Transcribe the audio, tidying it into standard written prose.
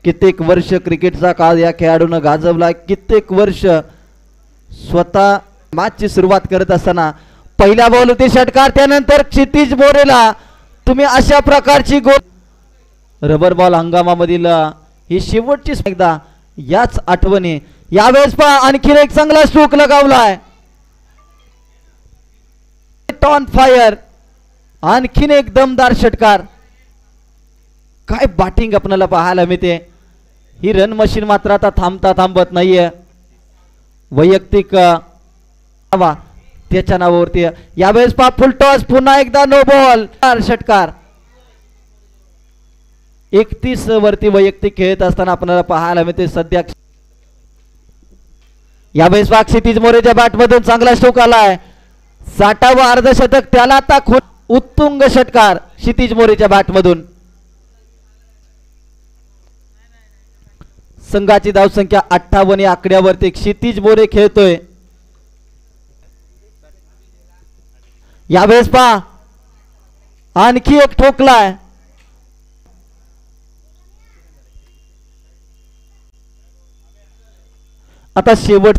कित्येक वर्ष क्रिकेटचा काळ या खेळाडूने गाजवला. कित्येक वर्ष स्वतः मॅचची सुरुवात करत असताना पहिल्या बॉलवरती षटकार, त्यानंतर क्षितिज मोरेला तुम्ही अशा प्रकारची गोल रबर बॉल हंगामामधील ही शेवटची एकदा याच आठवणी. यावेळेस पहा आणखी एक चांगला स्ट्रोक लगावलाय. ऑन फायर, आणखीन एक दमदार षटकार. काय बॅटिंग आपल्याला पाहायला मिळते. ही रन मशीन मात्र आता थांबत नाहीये. वैयक्तिक त्याच्या नावावरती यावेळेस पहा फुल टॉस, पुन्हा एकदा नो बॉल षटकार. 31 वरती वैयक्तिक खेळत असताना आपल्याला पाहायला मिळते सध्या. यावेळेस पहा क्षितिज मोरेच्या बॅट मधून चांगला स्ट्रोक आलाय. 60वा अर्धशतक त्याला आता उत्तुंग षटकार क्षितिज मोरेच्या बॅट मधून. संघाची धावसंख्या 58 या आकड्यावरती क्षितिज मोरे खेळतोय. यावेळेस पहा आणखी एक ठोकलाय. आता शेवट